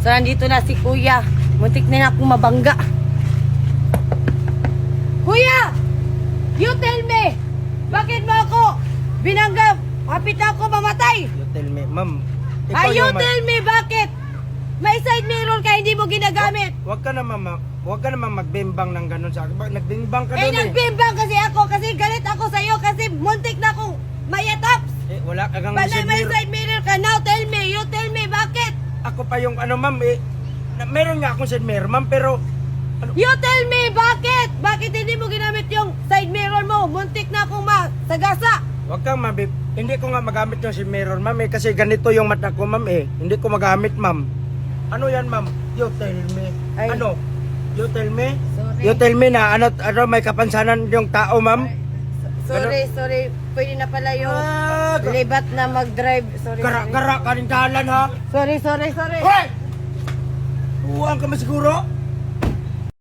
So, nandito na si Kuya. Muntik na akong mabangga. Kuya! You tell me! Bakit mo ako binangga? Kapit na ako mamatay! You tell me, ma'am. You tell me bakit? May side mirror ka, hindi mo ginagamit. Huwag ka naman magbimbang ng ganun sa akin. Nagbimbang ka Eh, doon eh. nagbimbang kasi ako. Kasi galit ako sa'yo. Kasi muntik na akong mayataps. Wala ka kang May mirror. side mirror ka. Now tell me, you tell me bakit? Ako pa yung ma'am meron nga akong side mirror, ma'am, pero You tell me bakit? Bakit hindi mo ginamit yung side mirror mo? Muntik na akong masagasa. wag kang hindi ko nga magamit yung side mirror, ma'am, kasi ganito yung mata ko, ma'am, Hindi ko magamit, ma'am. Ano yan, ma'am? You tell me. Ay. Ano? You tell me? Sorry. You tell me na ano may kapansanan yung tao, ma'am? Sorry. Pwede na pala yung Ah, libat na mag-drive. Sorry. Gara ka rin dalan, ha? Sorry. Hoy! Uwang ka man siguro?